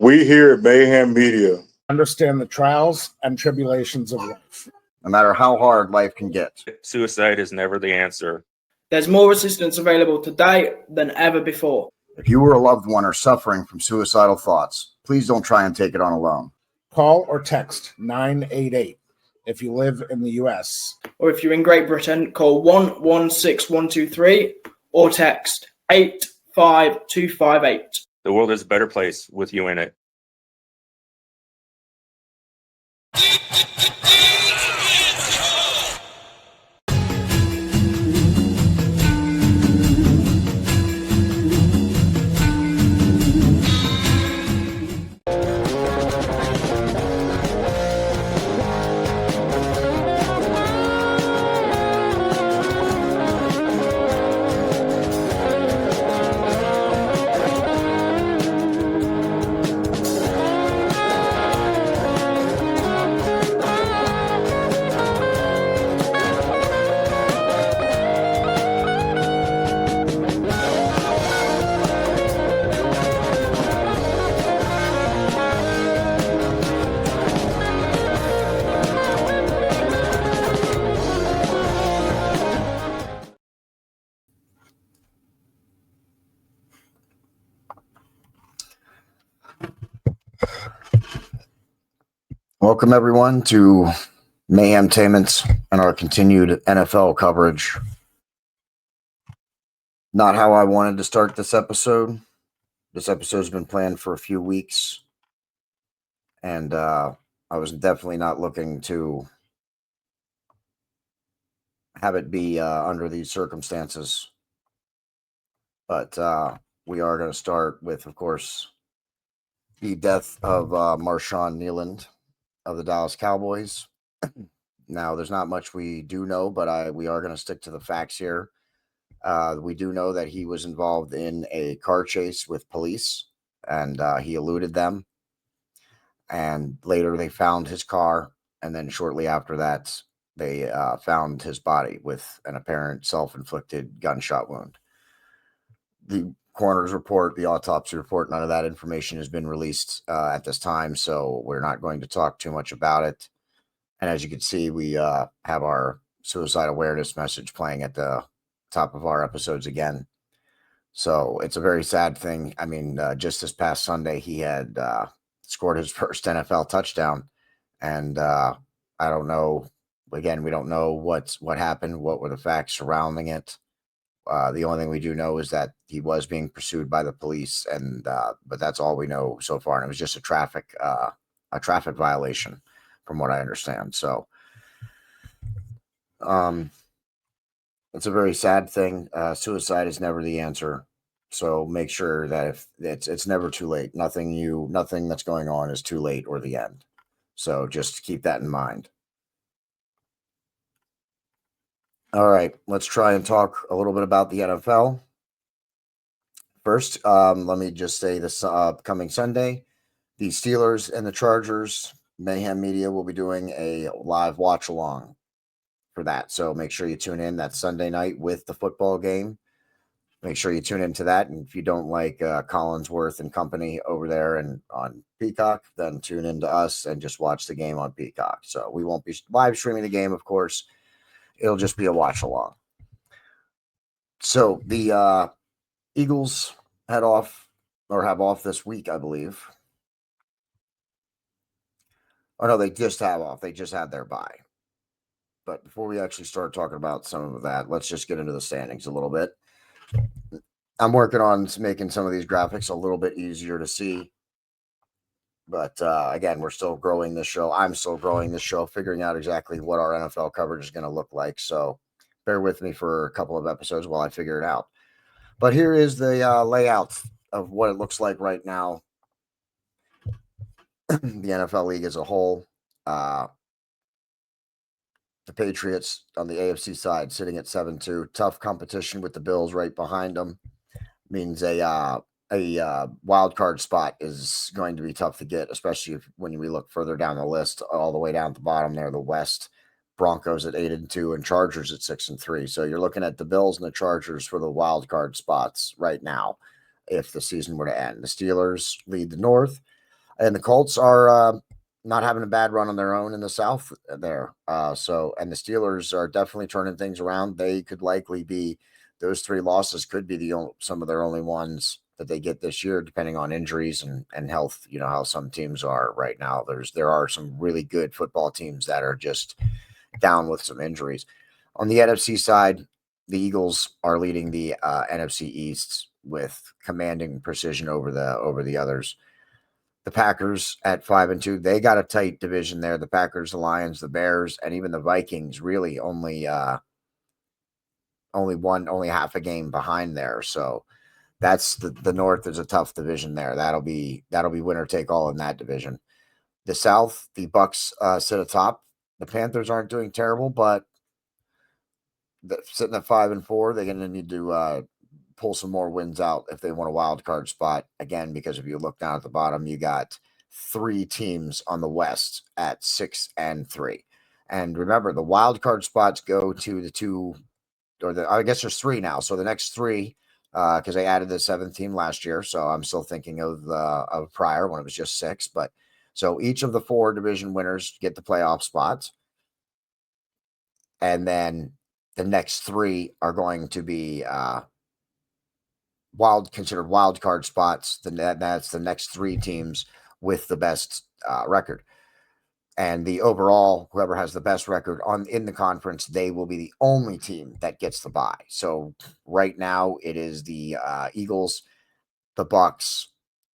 We here at Mayhem Media understand the trials and tribulations of life. No matter how hard life can get. Suicide is never the answer. There's more assistance available today than ever before. If you or a loved one are suffering from suicidal thoughts, please don't try and take it on alone. Call or text 988 if you live in the U.S. Or if you're in Great Britain, call 116123 or text 85258. The world is a better place with you in it. Welcome, everyone, to Mayhemtainment and our continued NFL coverage. Not how I wanted to start this episode. This episode's been planned for a few weeks, and I was definitely not looking to have it be under these circumstances. But we are going to start with, of course, the death of Marshawn Kneeland of the Dallas Cowboys. Now, there's not much we do know, but we are going to stick to the facts here. We do know that he was involved in a car chase with police, and he eluded them. And later they found his car, and then shortly after that, they found his body with an apparent self-inflicted gunshot wound. The coroner's report, the autopsy report, none of that information has been released at this time, so we're not going to talk too much about it. And as you can see, we have our suicide awareness message playing at the top of our episodes again. So it's a very sad thing. I mean, just this past Sunday, he had scored his first NFL touchdown, and I don't know. Again, we don't know what happened, what were the facts surrounding it. The only thing we do know is that he was being pursued by the police, and but that's all we know so far. And it was just a traffic violation, from what I understand. So, it's a very sad thing. Suicide is never the answer. So make sure that if it's never too late. Nothing that's going on is too late or the end. So just keep that in mind. All right, let's try and talk a little bit about the NFL. First, let me just say this upcoming Sunday, the Steelers and the Chargers, Mayhem Media will be doing a live watch along for that. So make sure you tune in that Sunday night with the football game. Make sure you tune into that. And if you don't like Collinsworth and company over there and on Peacock, then tune into us and just watch the game on Peacock. So we won't be live streaming the game, of course. It'll just be a watch along. So the Eagles have off this week, I believe. Oh, no, they just have off. They just had their bye. But before we actually start talking about some of that, let's just get into the standings a little bit. I'm working on making some of these graphics a little bit easier to see. But again, we're still growing this show. I'm still growing this show, figuring out exactly what our NFL coverage is going to look like. So bear with me for a couple of episodes while I figure it out. But here is the layout of what it looks like right now. The NFL league as a whole. The Patriots on the AFC side sitting at 7-2. Tough competition with the Bills right behind them. Means a wild card spot is going to be tough to get, especially when we look further down the list, all the way down at the bottom there, the West. Broncos at 8-2 and Chargers at 6-3. So you're looking at the Bills and the Chargers for the wild card spots right now if the season were to end. The Steelers lead the North. And the Colts are not having a bad run on their own in the South there. And the Steelers are definitely turning things around. They could likely be, those 3 losses could be some of their only ones that they get this year, depending on injuries and health. You know how some teams are right now. There are some really good football teams that are just down with some injuries. On the NFC side, the Eagles are leading the NFC East with commanding precision over the others. The Packers at 5-2, they got a tight division there. The Packers, the Lions, the Bears, and even the Vikings really only half a game behind there. So that's the North is a tough division there. That'll be winner take all in that division. The South, the Bucks sit atop. The Panthers aren't doing terrible, but sitting at 5-4, they're going to need to pull some more wins out if they want a wild card spot again. Because if you look down at the bottom, you got 3 teams on the West at 6-3, and remember the wild card spots go to the 2, I guess there's 3 now. So the next 3, because they added the 7th team last year. So I'm still thinking of prior when it was just 6, but. So each of the 4 division winners get the playoff spots. And then the next 3 are going to be considered wild card spots. That's the next 3 teams with the best record. And the overall, whoever has the best record in the conference, they will be the only team that gets the bye. So right now it is the Eagles, the Bucks,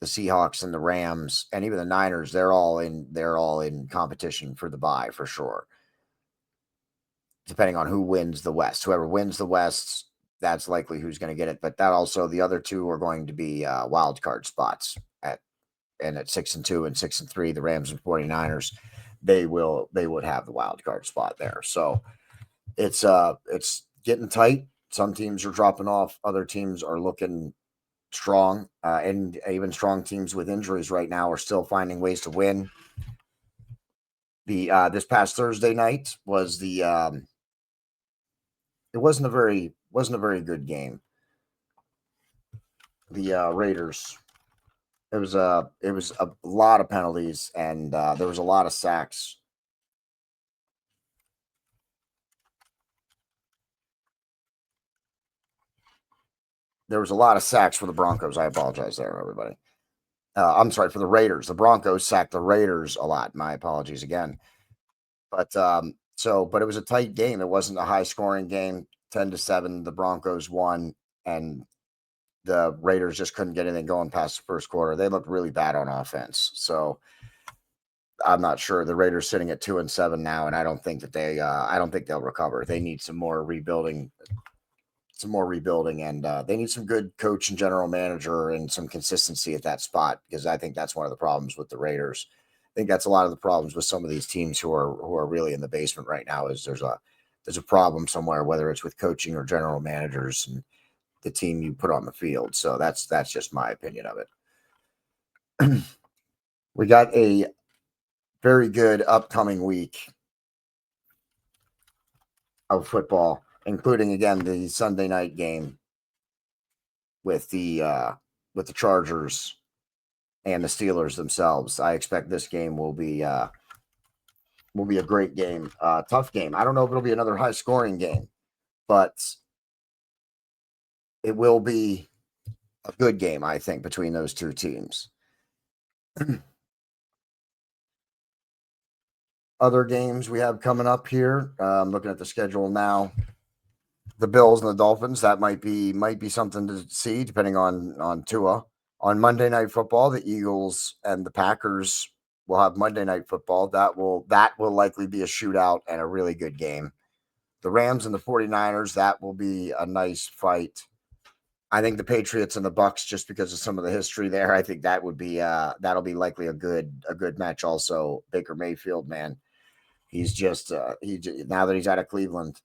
the Seahawks, and the Rams, and even the Niners. They're all in competition for the bye for sure, depending on who wins the West. Whoever wins the West, that's likely who's going to get it. But that also, the other 2 are going to be wild card spots at 6-2 and 6-3. The Rams and 49ers, they would have the wild card spot there. So it's getting tight. Some teams are dropping off. Other teams are looking strong, and even strong teams with injuries right now are still finding ways to win. The this past Thursday night was it wasn't a very good game. The Raiders, it was a lot of penalties, and there was a lot of sacks. There was a lot of sacks for the Broncos. I apologize there, everybody. I'm sorry, for the Raiders. The Broncos sacked the Raiders a lot. My apologies again. But but it was a tight game. It wasn't a high-scoring game. 10-7, the Broncos won, and the Raiders just couldn't get anything going past the first quarter. They looked really bad on offense. So I'm not sure. The Raiders sitting at 2-7 now, and I don't think they'll recover. They need some more rebuilding. And they need some good coach and general manager and some consistency at that spot, because I think that's one of the problems with the Raiders. I think that's a lot of the problems with some of these teams who are really in the basement right now. Is there's a problem somewhere, whether it's with coaching or general managers and the team you put on the field. So that's just my opinion of it. We got a very good upcoming week of football, including again the Sunday night game with the Chargers and the Steelers themselves. I expect this game will be a great game, tough game. I don't know if it'll be another high scoring game, but it will be a good game, I think, between those 2 teams. Other games we have coming up here. I'm looking at the schedule now. The Bills and the Dolphins, that might be something to see, depending on Tua. On Monday Night Football, the Eagles and the Packers will have Monday Night Football. That will likely be a shootout and a really good game. The Rams and the 49ers, that will be a nice fight. I think the Patriots and the Bucks, just because of some of the history there, I think that would be that'll be likely a good match. Also, Baker Mayfield, man, he's just now that he's out of Cleveland.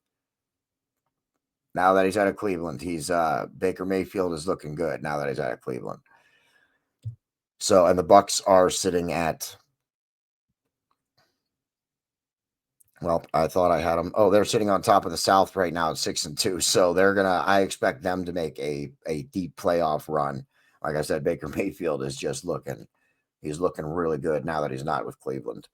He's Baker Mayfield is looking good now that he's out of Cleveland. So, and the Bucks are sitting at. Well, I thought I had them. Oh, they're sitting on top of the South right now at 6-2. So I expect them to make a deep playoff run. Like I said, Baker Mayfield is just looking He's looking really good now that he's not with Cleveland.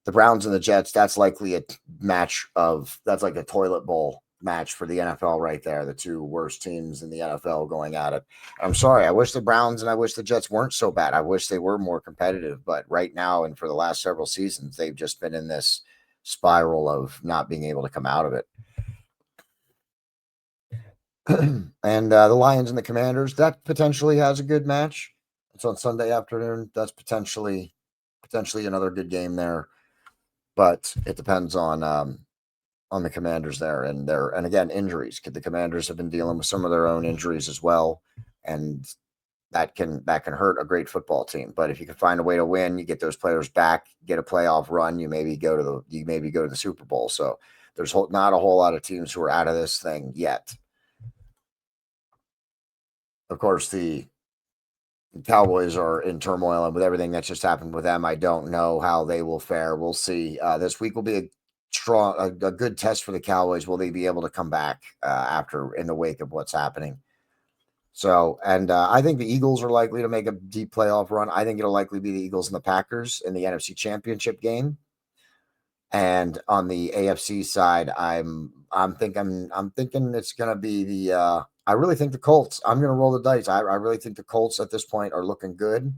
The Browns and the Jets, that's likely a that's like a toilet bowl match for the NFL right there. The two worst teams in the NFL going at it. I'm sorry. I wish the Browns and I wish the Jets weren't so bad. I wish they were more competitive. But right now and for the last several seasons, they've just been in this spiral of not being able to come out of it. And the Lions and the Commanders, that potentially has a good match. It's on Sunday afternoon. That's potentially another good game there. But it depends on the Commanders there and again injuries. The Commanders have been dealing with some of their own injuries as well, and that can hurt a great football team. But if you can find a way to win, you get those players back, get a playoff run, you maybe go to the Super Bowl. So there's not a whole lot of teams who are out of this thing yet. Of course, the Cowboys are in turmoil, and with everything that's just happened with them, I don't know how they will fare. We'll see. This week will be a good test for the Cowboys. Will they be able to come back in the wake of what's happening? So, and I think the Eagles are likely to make a deep playoff run. I think it'll likely be the Eagles and the Packers in the NFC Championship game. And on the AFC side, I'm thinking it's going to be the. I really think the Colts. I'm going to roll the dice. I really think the Colts at this point are looking good,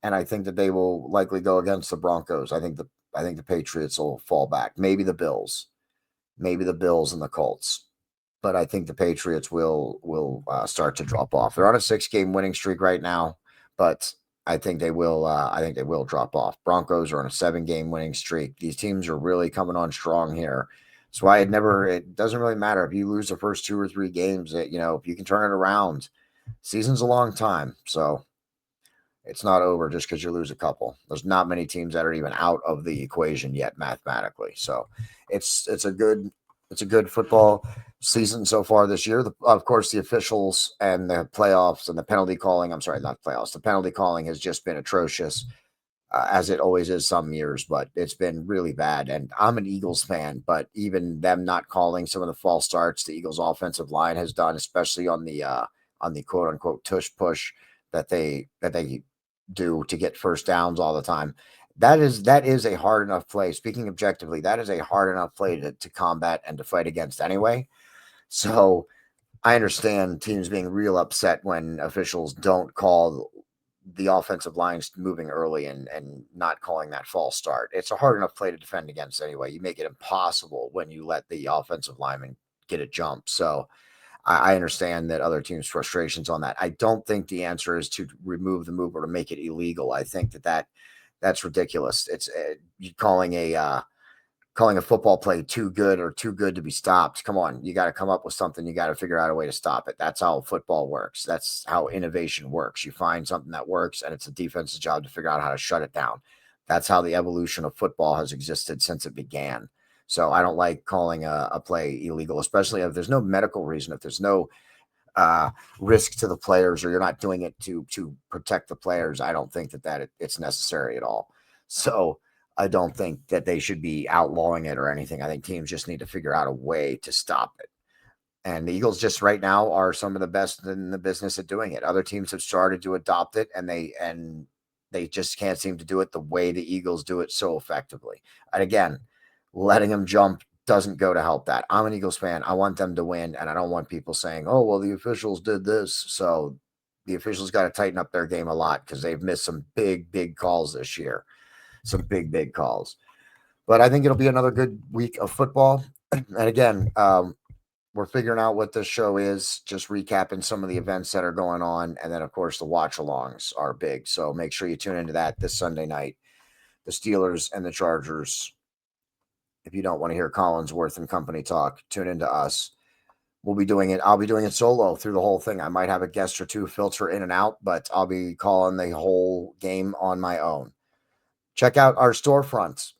and I think that they will likely go against the Broncos. I think the Patriots will fall back. Maybe the Bills and the Colts, but I think the Patriots will start to drop off. They're on a 6-game winning streak right now, but I think they will. I think they will drop off. Broncos are on a 7-game winning streak. These teams are really coming on strong here. That's why it doesn't really matter if you lose the first 2 or 3 games. If you can turn it around, season's a long time, so it's not over just because you lose a couple. There's not many teams that are even out of the equation yet mathematically. So it's a good football season so far this year. Of course, the officials and the playoffs and the penalty calling. I'm sorry, not playoffs. The penalty calling has just been atrocious. As it always is some years, but it's been really bad. And I'm an Eagles fan, but even them not calling some of the false starts the Eagles offensive line has done, especially on the quote unquote tush push that they do to get first downs all the time. That is a hard enough play. Speaking objectively, that is a hard enough play to combat and to fight against anyway. So I understand teams being real upset when officials don't call the offensive lines moving early and not calling that false start. It's a hard enough play to defend against anyway. You make it impossible when you let the offensive lineman get a jump. So I understand that other teams' frustrations on that. I don't think the answer is to remove the move or to make it illegal. I think that's ridiculous. It's calling a football play too good to be stopped. Come on, you got to come up with something. You got to figure out a way to stop it. That's how football works. That's how innovation works. You find something that works, and it's a defense's job to figure out how to shut it down. That's how the evolution of football has existed since it began. So I don't like calling a play illegal, especially if there's no medical reason, if there's no risk to the players, or you're not doing it to protect the players. I don't think that it's necessary at all. So I don't think that they should be outlawing it or anything. I think teams just need to figure out a way to stop it. And the Eagles just right now are some of the best in the business at doing it. Other teams have started to adopt it, and they just can't seem to do it the way the Eagles do it so effectively. And again, letting them jump doesn't go to help that. I'm an Eagles fan. I want them to win, and I don't want people saying, oh, well, the officials did this. So the officials got to tighten up their game a lot because they've missed some big, big calls this year. Some big, big calls. But I think it'll be another good week of football. And again, we're figuring out what this show is, just recapping some of the events that are going on. And then, of course, the watch-alongs are big. So make sure you tune into that this Sunday night. The Steelers and the Chargers. If you don't want to hear Collinsworth and company talk, tune into us. We'll be doing it. I'll be doing it solo through the whole thing. I might have a guest or two filter in and out, but I'll be calling the whole game on my own. Check out our storefronts,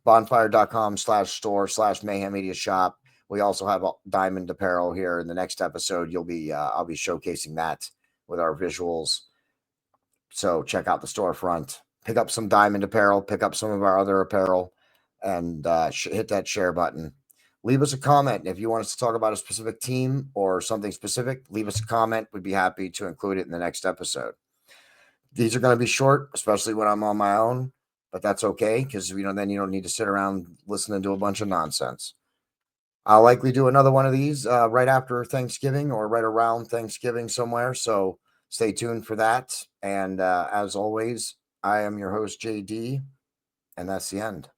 bonfire.com/store/Mayhem Media Shop. We also have Diamond Apparel here. In the next episode, I'll be showcasing that with our visuals. So check out the storefront, pick up some Diamond Apparel, pick up some of our other apparel, and hit that share button. Leave us a comment. If you want us to talk about a specific team or something specific, leave us a comment. We'd be happy to include it in the next episode. These are going to be short, especially when I'm on my own, but that's okay because then you don't need to sit around listening to a bunch of nonsense. I'll likely do another one of these right after Thanksgiving or right around Thanksgiving somewhere. So stay tuned for that. And as always, I am your host, JD, and that's the end.